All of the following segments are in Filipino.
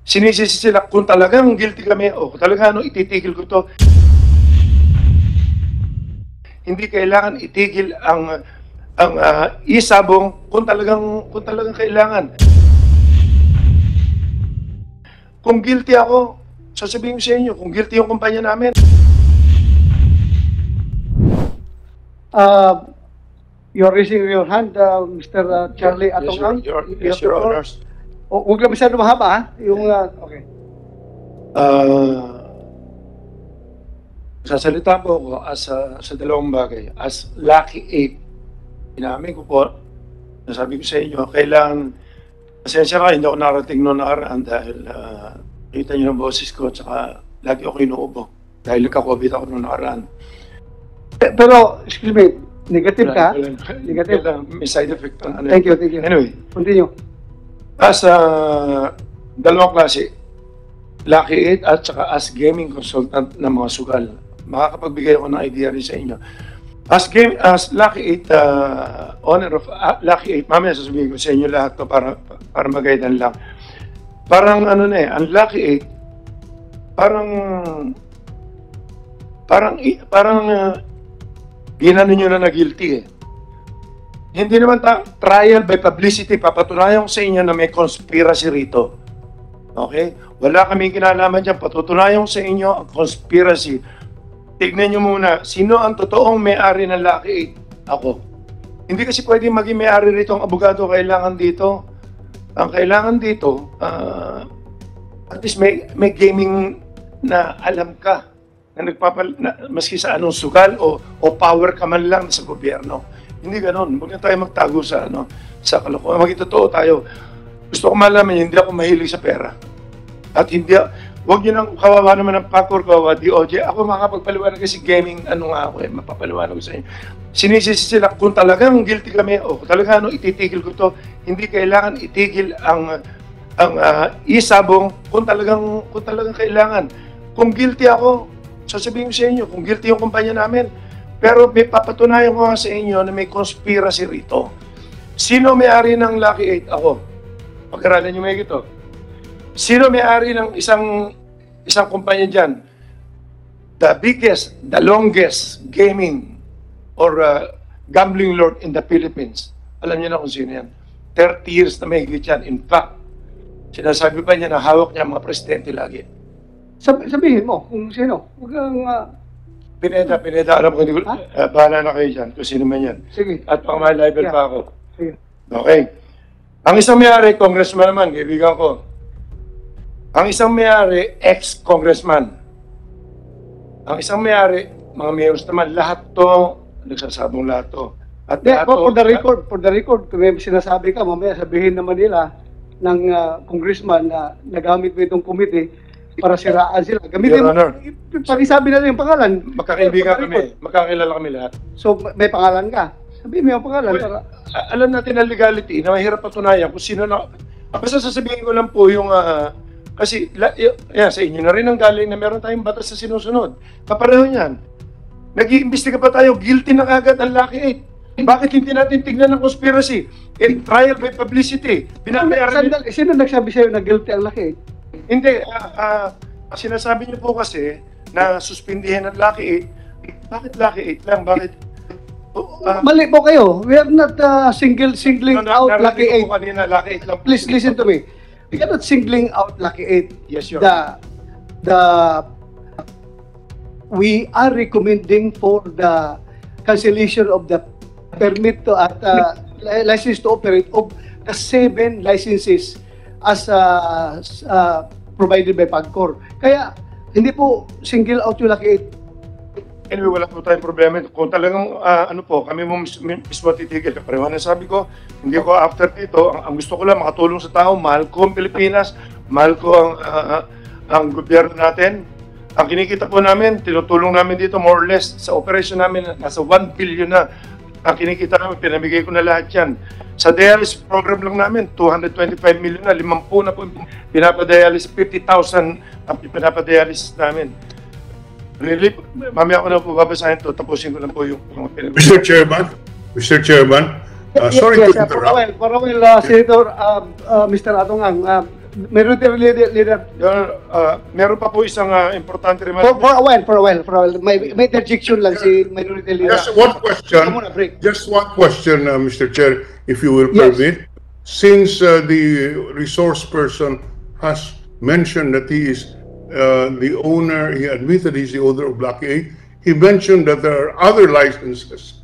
sinisisi sila kung talagang guilty kami o kung talagang ititigil ko to. Hindi kailangan itigil ang isabong kung talagang kailangan. Kung guilty ako, sasabihin ko sa inyo, kung guilty yung kumpanya namin. You're raising your hand, Mr. Charlie Atongang. Yes, Your Honors. Huwag lang masyado mahaba, ha? Yung, okay. Sasalita po ako sa dalawang bagay. As Lucky 8, inamin ko po, nasabi ko sa inyo, kailangan, pasensya ka, hindi ako narating noon nakaraan dahil kita niyo ng boses ko, tsaka lagi ako inuubo dahil nagka-COVID ako noon nakaraan. Pero, excuse me, negative ka? Negative. May side effect ang ano. Thank you. Anyway, Continue. as dalawang klase, Lucky 8 at saka as gaming consultant ng mga sugal, makakapagbigay ako ng idea rin sa inyo. As Lucky 8, owner of Lucky 8, mamaya sasabihin ko sa inyo lahat to para magaydan lang. Parang ano na eh, ang Lucky 8, parang ginano nyo na guilty eh. Hindi naman trial by publicity, papatunayan ko sa inyo na may conspiracy rito. Okay? Wala kaming kinalaman dyan, patutunayan ko sa inyo ang conspiracy. Tignan nyo muna, sino ang totoong may-ari ng Lucky 8? Ako. Hindi kasi pwedeng maging may-ari rito ang abogado kailangan dito. Ang kailangan dito, at least may gaming na alam ka na maski sa anong sugal o power ka man lang sa gobyerno. Hindi ganoon. Huwag na tayo magtago sa kalokohan. Maging totoo tayo. Gusto ko malaman, hindi ako mahilig sa pera. At huwag nyo nang kawawa naman ng PACOR, kawawa DOJ. Ako makapagpaliwanag kasi gaming, mapapaliwanag ko sa inyo. Sinisisi sila kung talagang guilty kami o kung talagang ititigil ko to. Hindi kailangan itigil ang isabong kung talagang kailangan. Kung guilty ako, sasabihin ko sa inyo, kung guilty yung kumpanya namin. Pero may papatunayan ko nga sa inyo na may conspiracy rito. Sino may-ari ng Lucky 8? Ako. Pag-aralan nyo may ito. Sino may-ari ng isang kumpanya dyan? The biggest, the longest gaming or gambling lord in the Philippines. Alam niyo na kung sino yan. 30 years na may higit yan. In fact, sinasabi pa niya na hawak niya mga presidente lagi. Sabihin mo kung sino. Huwag kang... Pineda, alam ko, bahala na kayo dyan, kung sino man yan. Sige. At pang-level pa ako. Sige. Okay. Ang isang may-ari, congressman naman, kaibigan ko. Ang isang may-ari, ex-congressman. Ang isang may-ari, mga mayors naman, lahat to, nagsasabong lahat to. At For the record, kung may sinasabi ka, mamaya sabihin naman nila ng congressman na nagamit mo itong committee para siraan sila. Gamitin mo, pag-isabi na rin yung pangalan. Magkakaibigan kami, magkakilala kami lahat. So, may pangalan ka. Sabihin mo yung pangalan. Well, alam natin ang legality na mahirap patunayan kung sino na... Basta sasabihin ko lang po yung... kasi, sa inyo na rin ang galing na meron tayong batas sa sinusunod. Kapareho yan. Nag-iimbestiga pa tayo, guilty na kagad ang Lucky 8. Bakit hindi natin tignan ng conspiracy? Trial by publicity. Sino nagsabi sa'yo na guilty ang Lucky 8? Hindi. Sinasabi niyo po kasi na suspindihin ang Lucky 8. Bakit Lucky 8 lang? Bakit? Mali po kayo. We are not singling out Lucky 8. Kanina, Lucky 8 lang. Please listen to me. We are not singling out Lucky 8. Yes, Your we are recommending for the cancellation of the permit to license to operate of the 7 licenses as provided by PAGCOR. Kaya hindi po single out yung Lucky 8. Anyway, wala po tayong problema. Kung talagang, kami mo mismo titigil. Kapareho na sabi ko, hindi ko after dito, ang gusto ko lang makatulong sa tao, mahal ko ang Pilipinas, mahal ko ang gobyerno natin. Ang kinikita po namin, tinutulong namin dito more or less, sa operation namin, nasa 1 billion na. Ang kinikita namin, pinamigay ko na lahat yan. Sa dialysis program lang namin, 225 million na, 50 na po pinapadialysis, 50,000 ang pinapadialysis namin. Really, mamaya ko na po babasahin to, tapusin ko lang po yung Mr. Chairman, sorry to interrupt. Senator Mr. Atongang, Minority Leader. Meron pa po isang importante For remark. a while. May interjection lang si Minority Leader. Just one question. Come on, break. Just one question, Mr. Chair, if you will Yes. permit. Since the resource person has mentioned that he is the owner, he admitted he's the owner of Block 8, he mentioned that there are other licensees.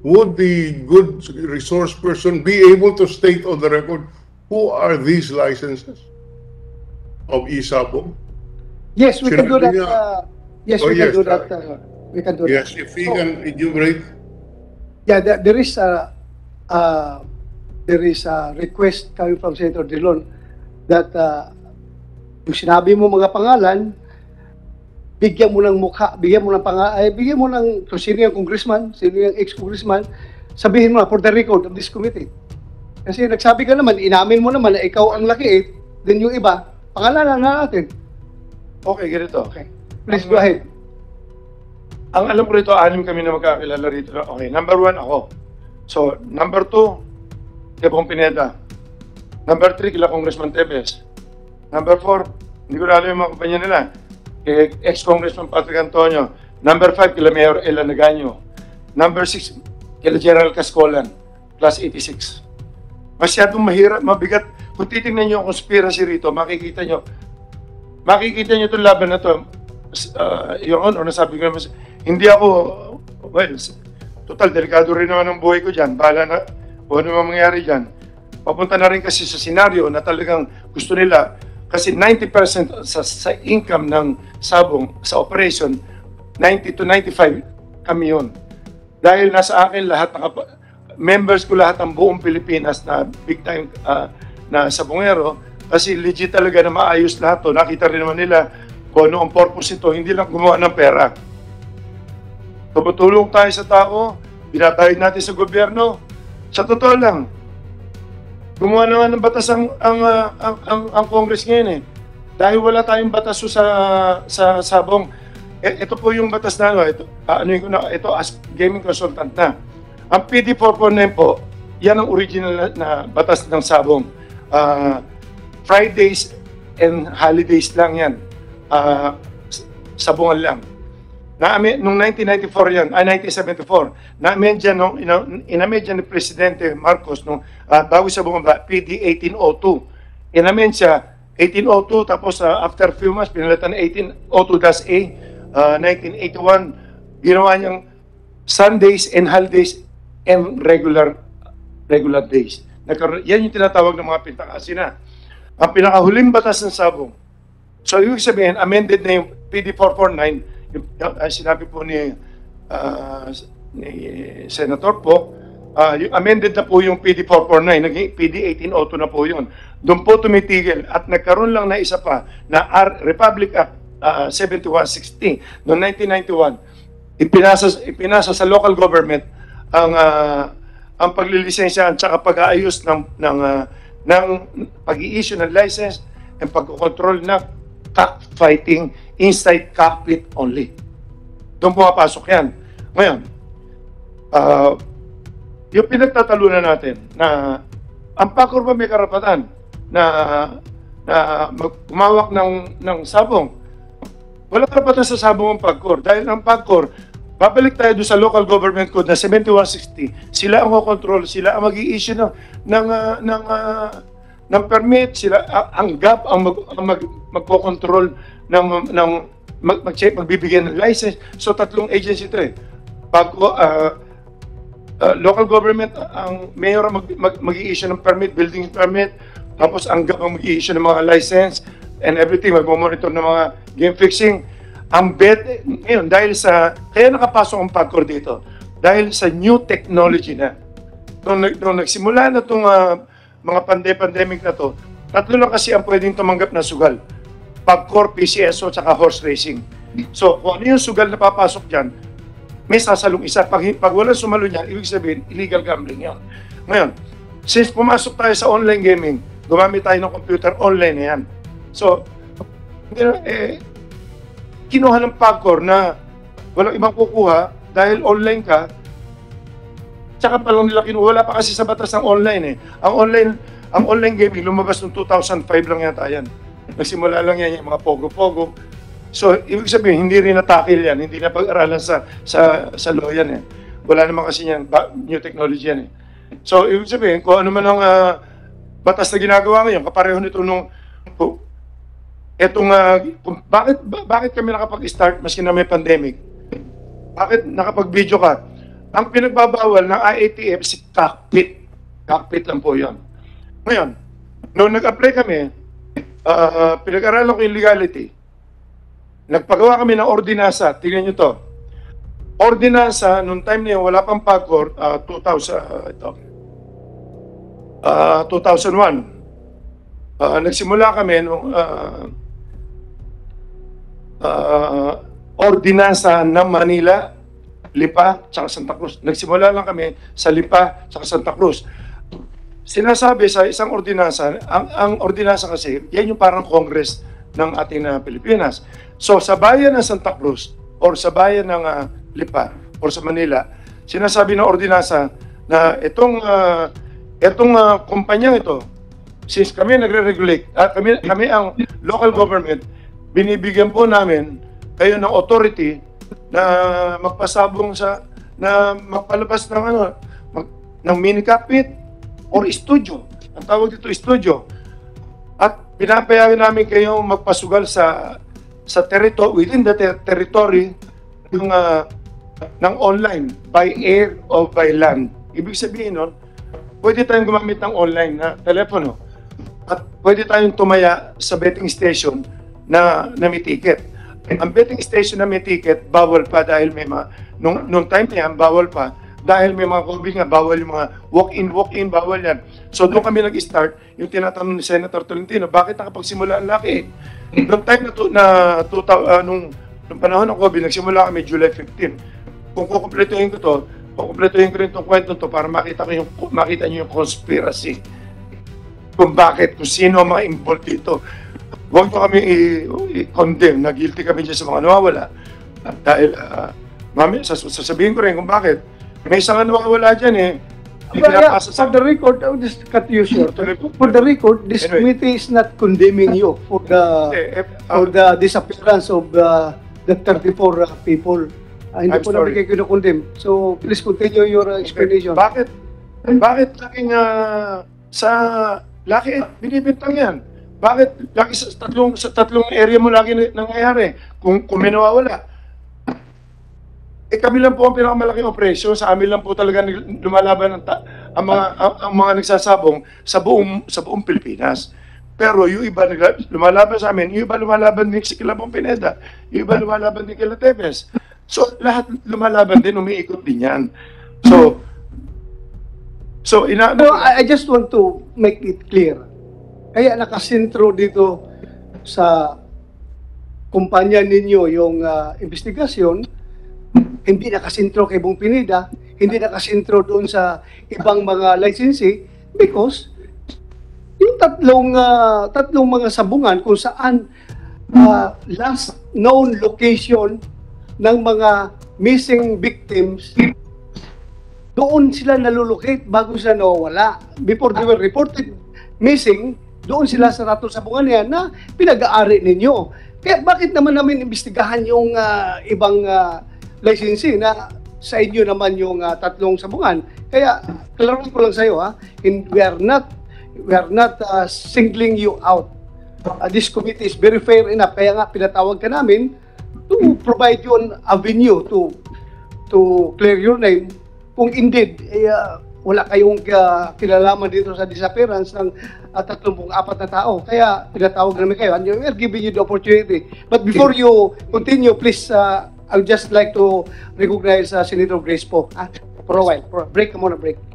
Would the good resource person be able to state on the record who are these licenses of Isabong? Yes, we can do that. Sinabi Yes, Oh, we can yes, do that. We can do Yes, that. if he can enumerate. Yeah, there is a request coming from Senator Drilon that kung sinabi mo mga pangalan, bigyan mo ng mukha, bigyan mo ng kung sino yung congressman, sino yung ex-congressman, sabihin mo na for the record of this committee. Kasi nagsabi ka naman, inamin mo naman na ikaw ang laki, then yung iba, pangalanan na natin. Okay, ganito. Okay. Please go ahead. Ang alam ko rito, 6 kami na magkakilala rito. Okay, number 1 ako. So, number 2, Tebong Pineda. Number 3, kila Congressman Tebes. Number 4, hindi ko na alam yung mga kumpanya nila. Ex-Congressman Patrick Antonio. Number 5, kila Mayor Ella Nagaño. Number 6, kila General Cascolan, plus 86. Masyadong mahirap, mabigat. Kung titingnan nyo ang conspiracy rito, makikita nyo itong laban na to. Your Honor, nasabi ko naman, hindi ako, well, total, delikado rin naman ang buhay ko dyan. Bahala na, kung ano mangyayari dyan. Papunta na rin kasi sa senaryo na talagang gusto nila, kasi 90% sa income ng Sabong, sa operation, 90 to 95 kami yun. Dahil nasa akin lahat, members ko lahat ng buong Pilipinas na big time na Sabongero, kasi legit talaga na maayos lahat to. Nakita rin naman nila kung ano ang purpose ito, hindi lang gumawa ng pera. Tumutulong tayo sa tao, binatahid natin sa gobyerno. Sa totoo lang, gumawa naman ng batas ang Congress ngayon eh. Dahil wala tayong batas sa Sabong. Ito po yung batas na ito as gaming consultant na. Ang PD 449 po, yan ang original na batas ng Sabong. Fridays and holidays lang yan. Sabungan lang. Noong 1994 yan, 1974, na-amendya ni Presidente Marcos bago sa bumaba, PD 1802. In-amend siya, 1802, tapos after few months, pinalitan na 1802-A, 1981, ginawa niyang Sundays and holidays and regular days. Yan yung tinatawag ng mga pintakasina. Ang pinakahuling batas ng Sabong. So, ibig sabihin, amended na yung PD 449, sinabi po ni Senator po, yung amended na po yung PD 449, naging PD 1802 na po yun. Doon po tumitigil at nagkaroon lang na isa pa na Republic Act 7160 noong 1991. Ipinasa sa local government ang paglilisensya at saka pag-aayos ng pag-i-issue ng license and pag-control ng cockfighting inside cockpit only. Doon pumapasok yan. Ngayon, yung pinagtatalunan natin na ang PAGCOR ba may karapatan na gumawak ng Sabong? Wala karapatan sa Sabong ang PAGCOR dahil ang PAGCOR, babalik tayo doon sa local government code na 7160, sila ang kontrol, sila ang mag-i-issue ng permit, sila ang GAP ang magko-control magbibigyan ng license. So tatlong agency ito eh. Local government, ang mayor ang mag-i-issue ng permit, building permit, tapos ang GAP ang mag-i-issue ng mga license and everything, mag-monitor ng mga game fixing. Ang bet ngayon dahil kaya nakapasok ang PAGCOR dito dahil sa new technology na. Nung nagsimula na itong mga pandemic na to, tatlo lang kasi ang pwedeng tumanggap na sugal. PAGCOR, PCSO, tsaka horse racing. So, kung ano yung sugal na papasok dyan, may sasalong isa. Pag walang sumalo niyan, ibig sabihin, illegal gambling yan. Ngayon, since pumasok tayo sa online gaming, gumamit tayo ng computer, online na yan. So, kinuha ng PAGCOR na walang ibang kukuha dahil online ka, tsaka pa lang nila kinuha. Wala pa kasi sa batas ng online eh. Ang online, ang online gaming lumabas noong 2005 lang yata yan. Nagsimula lang yan yung mga pogo-pogo. So, ibig sabihin, hindi rin natakil yan, hindi na pag-aralan sa law yan eh. Wala naman kasi yan, new technology yan eh. So, ibig sabihin, kung ano man ang batas na ginagawa ngayon, kapareho nito nung bakit kami nakapag-start maski na may pandemic? Bakit nakapag-video ka? Ang pinagbabawal ng IATF si cockpit. Cockpit lang po yun. Ngayon, nung nag-apply kami, pinag-aralan ko yung legality. Nagpagawa kami ng ordinansa. Tingnan nyo to. Ordinansa, nung time na yun, wala pang PAGCOR, 2001. Nagsimula kami nung ordinansa ng Manila, Lipa, tsaka Santa Cruz. Nagsimula lang kami sa Lipa, tsaka Santa Cruz. Sinasabi sa isang ordinansa, ang ordinansa kasi, yan yung parang Congress ng ating Pilipinas. So sa bayan ng Santa Cruz or sa bayan ng Lipa or sa Manila, sinasabi ng ordinansa na itong kumpanyang ito, since kami nagre-regulate, kami ang local government, binibigyan po namin kayo ng authority na magpasabong na magpalabas ng ng mini cockpit or studio. Ang tawag dito studio. At pinapayagan namin kayo magpasugal sa territory, within the territory ng online, by air or by land. Ibig sabihin nun, pwede tayong gumamit ng online na telepono at pwede tayong tumaya sa betting station na may ticket. Ang betting station na may ticket, bawal pa dahil may nung time na yan, bawal pa dahil may mga COVID nga, bawal yung mga walk-in, bawal yan. So doon kami nag-start, yung tinatanong ni Senator Tolentino, bakit nakapagsimula ang laki? Noong time nung panahon ng COVID, nagsimula kami July 15. Kung kukumpletuhin ko rin itong kwento to para makita niyo yung conspiracy. Kung sino ang mga involved dito. Huwag nyo kami i-condemn na guilty kami dyan sa mga nawawala. Dahil, sasabihin ko rin kung bakit. May isang nawawala dyan eh. For the record, I'll just cut you short. For the record, this committee is not condemning you for the disappearance of the 34 people. Hindi po namin kayo condemn. So, please continue your explanation. Bakit laging binibintang yan? Bakit lagi sa tatlong area mo lagi nangyayari kung may nawawala? Kami lang po ang pinakamalaking operasyon. Sa amin lang po talaga lumalaban ang mga nagsasabong sa buong Pilipinas. Pero yung iba lumalaban sa amin, yung iba lumalaban din si Kilabong Pineda, yung iba lumalaban din kila Tevez. So lahat lumalaban din, umiikot din yan. So I just want to make it clear. Kaya nakasentro dito sa kumpanya ninyo yung investigasyon, hindi nakasentro kay Bong Pineda, hindi nakasentro doon sa ibang mga licensee because yung tatlong mga sabungan kung saan last known location ng mga missing victims, doon sila nalulocate bago sila nawawala. Before they were reported missing, doon sila sa ratong sabungan yan na pinag-aari ninyo. Kaya bakit naman namin imbestigahan yung ibang licensee na sa inyo naman yung tatlong sabungan? Kaya klaruin ko lang sa iyo, we are not singling you out. This committee is very fair enough. Kaya nga pinatawag ka namin to provide you an avenue to clear your name. Kung indeed wala kayong kinalaman dito sa disappearance ng 34 na tao. Kaya pinatawag namin kayo and we are giving you the opportunity. But before you continue, please, I would just like to recognize Senator Grace po. For a while. For a break, break.